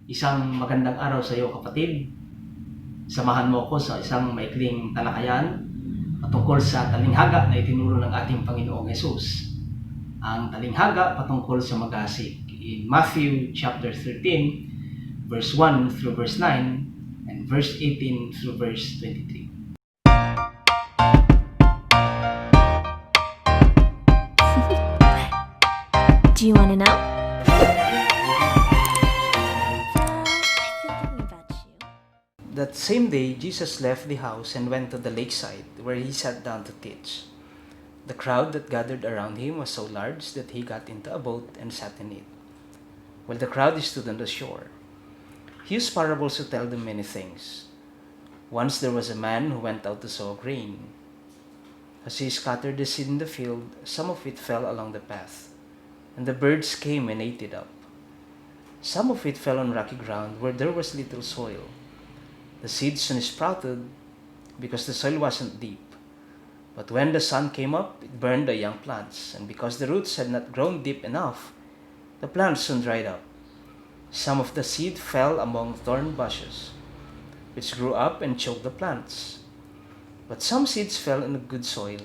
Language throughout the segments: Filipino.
Isang magandang araw sa iyo, kapatid. Samahan mo ako sa isang maikling talakayan patungkol sa talinghaga na itinuro ng ating Panginoong Hesus. Ang talinghaga patungkol sa mag-aasik. In Matthew chapter 13, verse 1 through verse 9, and verse 18 through verse 23. Do you want to know? That same day, Jesus left the house and went to the lakeside, where he sat down to teach. The crowd that gathered around him was so large that he got into a boat and sat in it, while the crowd stood on the shore. He used parables to tell them many things. Once there was a man who went out to sow grain. As he scattered the seed in the field, some of it fell along the path, and the birds came and ate it up. Some of it fell on rocky ground where there was little soil. The seed soon sprouted because the soil wasn't deep. But when the sun came up, it burned the young plants, and because the roots had not grown deep enough, the plants soon dried up. Some of the seed fell among thorn bushes, which grew up and choked the plants. But some seeds fell in good soil.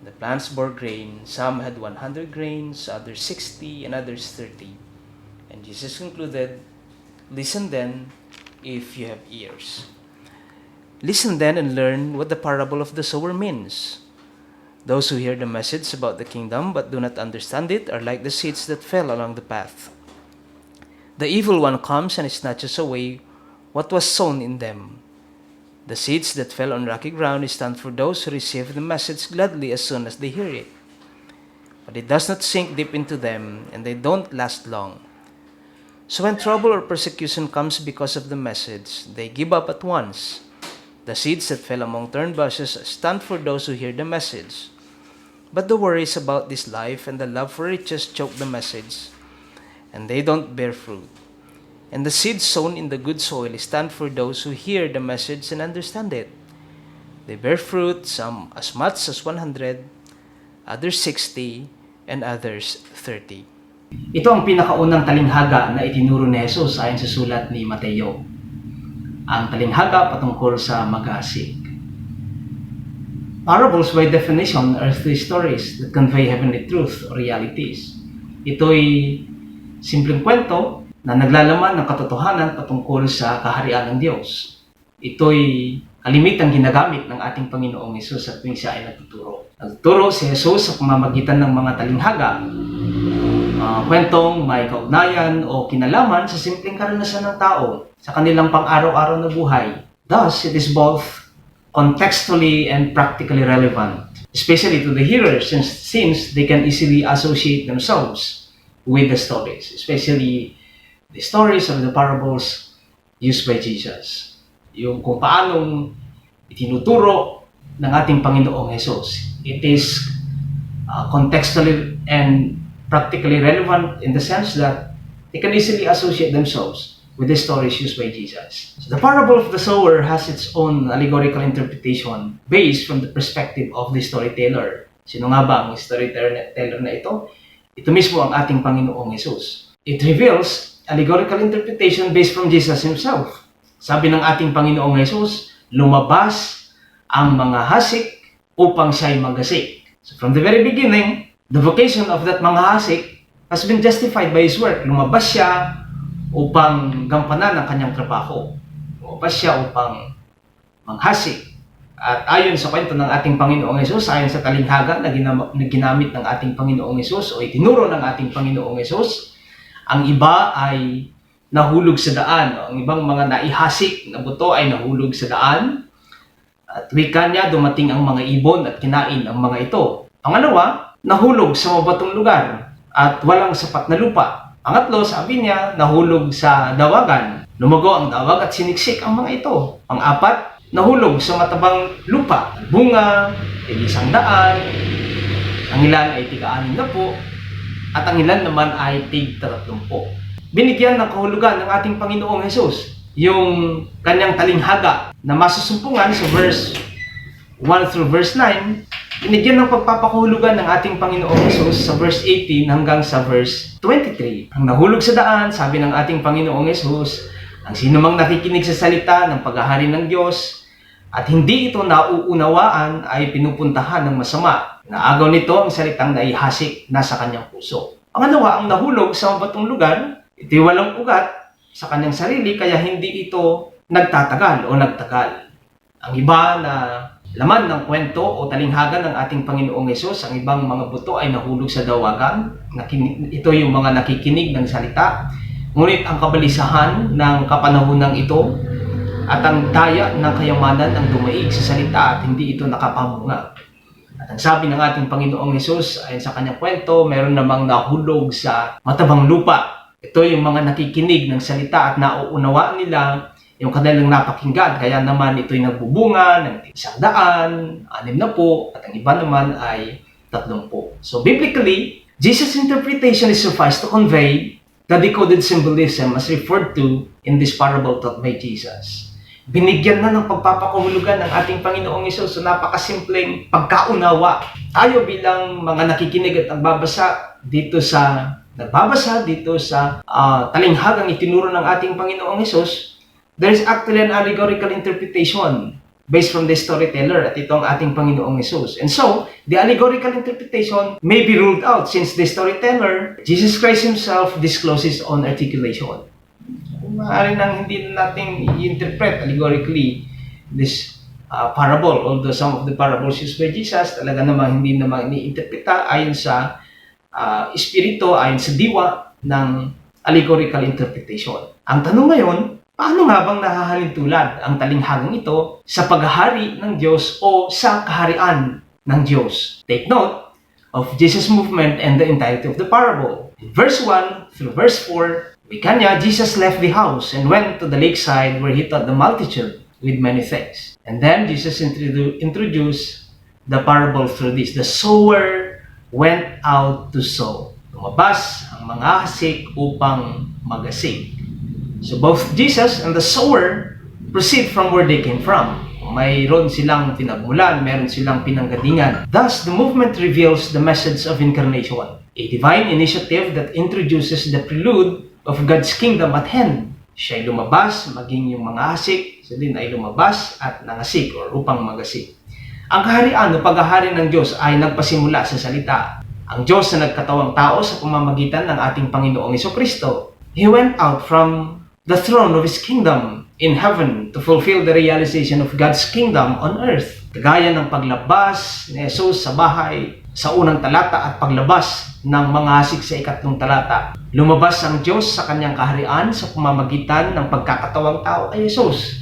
The plants bore grain. Some had 100 grains, others 60, and others 30. And Jesus concluded, "Listen then, if you have ears. Listen then and learn what the parable of the sower means. Those who hear the message about the kingdom but do not understand it are like the seeds that fell along the path. The evil one comes and snatches away what was sown in them. The seeds that fell on rocky ground stand for those who receive the message gladly as soon as they hear it. But it does not sink deep into them, and they don't last long. So when trouble or persecution comes because of the message, they give up at once. The seeds that fell among thorn bushes stand for those who hear the message. But the worries about this life and the love for riches choke the message, and they don't bear fruit. And the seeds sown in the good soil stand for those who hear the message and understand it. They bear fruit, some as much as 100, others 60, and others 30. Ito ang pinakaunang talinghaga na itinuro ni Jesus ayon sa sulat ni Mateo. Ang talinghaga patungkol sa mag-aasik. Parables by definition are three stories that convey heavenly truth or realities. Ito'y simpleng kwento na naglalaman ng katotohanan patungkol sa kaharian ng Diyos. Ito'y kalimitang ginagamit ng ating Panginoong Hesus at tuwing siya ay nagtuturo. Nagtuturo si Jesus sa pamamagitan ng mga talinghaga, kwentong may kaugnayan o kinalaman sa simpleng karanasan ng tao sa kanilang pang-araw-araw na buhay. Thus, it is both contextually and practically relevant, especially to the hearers since they can easily associate themselves with the stories, especially the stories of the parables used by Jesus. Yung kung paanong itinuturo ng ating Panginoong Hesus. It is contextually and practically relevant in the sense that they can easily associate themselves with the stories used by Jesus. So the parable of the sower has its own allegorical interpretation based from the perspective of the storyteller. Sino nga ba ang storyteller na ito? Ito mismo ang ating Panginoong Hesus. It reveals allegorical interpretation based from Jesus himself. Sabi ng ating Panginoong Hesus, lumabas ang mga hasik upang siya'y maghasik. So from the very beginning, the vocation of that manghahasik has been justified by his work. Lumabas siya upang gampanan ang kanyang trabaho. Lumabas siya upang manghasik. At ayon sa kwento ng ating Panginoong Hesus, ayon sa talinghaga na ginamit ng ating Panginoong Hesus o itinuro ng ating Panginoong Hesus, ang iba ay nahulog sa daan. Ang ibang mga naihasik na buto ay nahulog sa daan. At wika niya, dumating ang mga ibon at kinain ang mga ito. Pangalawa, nahulog sa mabatong lugar at walang sapat na lupa. Pangatlo, sabi niya, nahulog sa dawagan. Lumago ang dawag at siniksik ang mga ito. Pang-apat, nahulog sa matabang lupa. Bunga, tig-100, ang ilan ay tig-60, at ang ilan naman ay tig-30. Binigyan ng kahulugan ng ating Panginoong Hesus yung kanyang talinghaga na masusumpungan sa verse 1 through verse 9 binigyan ng pagpapakahulugan ng ating Panginoong Hesus sa verse 18 hanggang sa verse 23. Ang nahulog sa daan, sabi ng ating Panginoong Hesus, ang sinumang nakikinig sa salita ng paghahari ng Diyos at hindi ito nauunawaan ay pinupuntahan ng masama. Naagaw nito ang salitang naihasik na sa kanyang puso. Pangalawa, ang nahulog sa mabatong lugar, ito'y walang ugat sa kanyang sarili kaya hindi ito nagtatagal o nagtagal. Ang iba na laman ng kwento o talinghaga ng ating Panginoong Hesus, ang ibang mga buto ay nahulog sa dawagan. Ito yung mga nakikinig ng salita. Ngunit ang kabalisahan ng kapanahunang ito at ang daya ng kayamanan ang dumaig sa salita at hindi ito nakapamunga. At ang sabi ng ating Panginoong Hesus, ayon sa kanyang kwento, meron namang nahulog sa matabang lupa. Ito yung mga nakikinig ng salita at nauunawaan nila yung kanilang napakinggan. Kaya naman ito'y nagbubunga ng 100, 60, at ang iba naman ay 30. So biblically, Jesus' interpretation is suffice to convey the decoded symbolism as referred to in this parable taught by Jesus. Binigyan na ng pagpapakahulugan ng ating Panginoong Hesus sa napakasimpleng pagkaunawa. Tayo bilang mga nakikinig at nagbabasa dito sa talinghagang itinuro ng ating Panginoong Hesus, there is actually an allegorical interpretation based from the storyteller at ito ang ating Panginoong Hesus. And so, the allegorical interpretation may be ruled out since the storyteller, Jesus Christ Himself, discloses His own articulation. Maaari nang hindi natin i-interpret allegorically this parable, although some of the parables used by Jesus talaga namang hindi naman ini-interpreta ayon sa espiritu, ayon sa diwa ng allegorical interpretation. Ang tanong ngayon, paano nga bang nahahalintulad ang talinghagang ito sa paghahari ng Diyos o sa kaharian ng Diyos? Take note of Jesus' movement and the entirety of the parable. In verse 1 through verse 4, wika niya, Jesus left the house and went to the lakeside where He taught the multitude with many things. And then Jesus introduced the parable through this. The sower went out to sow. Lumabas ang mga hasik upang magasik. So both Jesus and the sower proceed from where they came from. Mayroon silang pinagmulan, meron silang pinanggalingan. Thus, the movement reveals the message of incarnation, a divine initiative that introduces the prelude of God's kingdom at hand. Siya'y lumabas, maging yung mga hasik, siya din ay lumabas at nangasik or upang magasik. Ang kaharian o paghahari ng Diyos ay nagpasimula sa salita. Ang Diyos na nagkatawang tao sa pamamagitan ng ating Panginoong Jesucristo. He went out from the throne of His kingdom in heaven to fulfill the realization of God's kingdom on earth. Kagaya ng paglabas ni Jesus sa bahay sa unang talata at paglabas ng mga hasik sa ikatlong talata. Lumabas ang Diyos sa kanyang kaharian sa pamamagitan ng pagkakatawang tao kay Jesus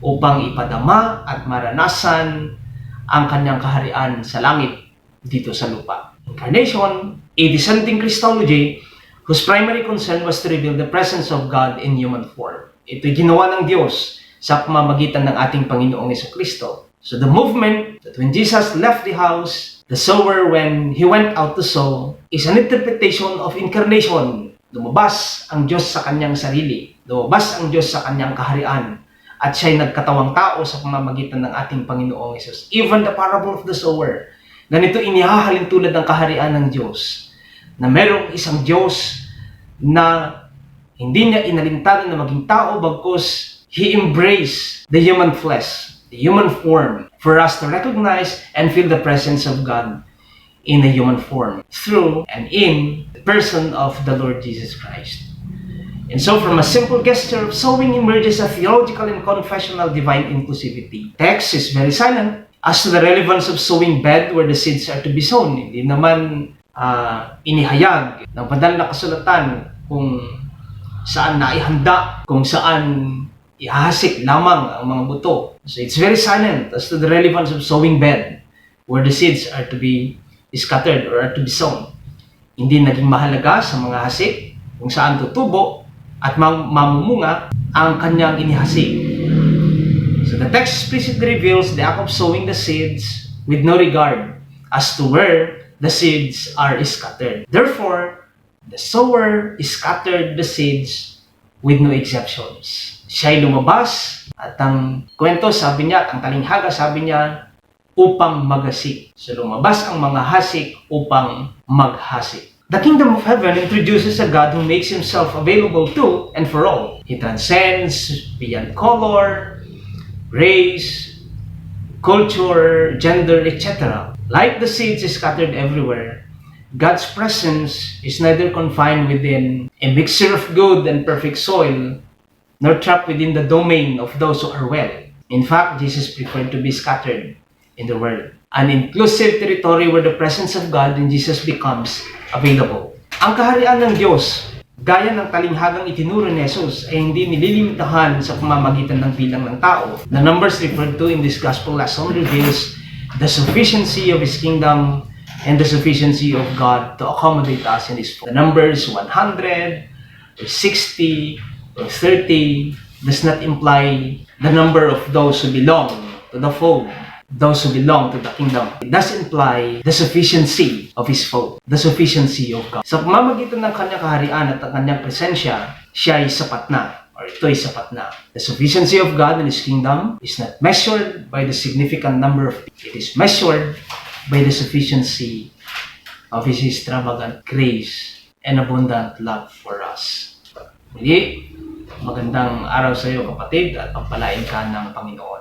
upang ipadama at maranasan ang kanyang kaharian sa langit dito sa lupa. Incarnation, a descending Christology whose primary concern was to reveal the presence of God in human form. Ito'y ginawa ng Diyos sa pamamagitan ng ating Panginoong Jesucristo. So the movement that when Jesus left the house, the sower when he went out to sow, is an interpretation of incarnation. Lumabas ang Diyos sa kanyang sarili. Lumabas ang Diyos sa kanyang kaharian. At siya'y nagkatawang tao sa pamamagitan ng ating Panginoong Hesus. Even the parable of the sower, ganito inihahalin tulad ng kaharian ng Diyos, na merong isang Diyos na hindi niya inalintagan na maging tao, bagkus He embraced the human flesh, the human form, for us to recognize and feel the presence of God in a human form, through and in the person of the Lord Jesus Christ. And so from a simple gesture of sowing emerges a theological and confessional divine inclusivity. Text is very silent as to the relevance of sowing bed where the seeds are to be sown. Hindi naman inihayag ng banal na kasulatan kung saan naihanda, kung saan ihasik lamang ang mga buto. So it's very silent as to the relevance of sowing bed where the seeds are to be scattered or are to be sown. Hindi naging mahalaga sa mga hasik kung saan tutubo at mamumunga ang kanyang inihasik. So the text explicitly reveals the act of sowing the seeds with no regard as to where the seeds are scattered. Therefore, the sower scattered the seeds with no exceptions. Siya'y lumabas at ang kwento sabi niya, at ang talinghaga sabi niya, upang maghasik. So lumabas ang mga hasik upang maghasik. The kingdom of heaven introduces a God who makes himself available to and for all. He transcends beyond color, race, culture, gender, etc. Like the seeds scattered everywhere, God's presence is neither confined within a mixture of good and perfect soil, nor trapped within the domain of those who are well. In fact, Jesus preferred to be scattered in the world, an inclusive territory where the presence of God in Jesus becomes available. Ang kaharian ng Diyos, gaya ng talinghagang itinuro ni Jesus, ay hindi nililimitahan sa pamamagitan ng bilang ng tao. The numbers referred to in this gospel lesson reveals the sufficiency of His kingdom and the sufficiency of God to accommodate us in His fold. The numbers 100, or 60, or 30 does not imply the number of those who belong to the fold, those who belong to the kingdom. It does imply the sufficiency of His fold, the sufficiency of God. Sa pamamagitan ng kanyang kaharian at ang kanyang presensya, siya ay sapat na, or ito ay sapat na. The sufficiency of God and His kingdom is not measured by the significant number of people. It is measured by the sufficiency of His extravagant grace and abundant love for us. Muli, magandang araw sa iyo kapatid at pagpalain ka ng Panginoon.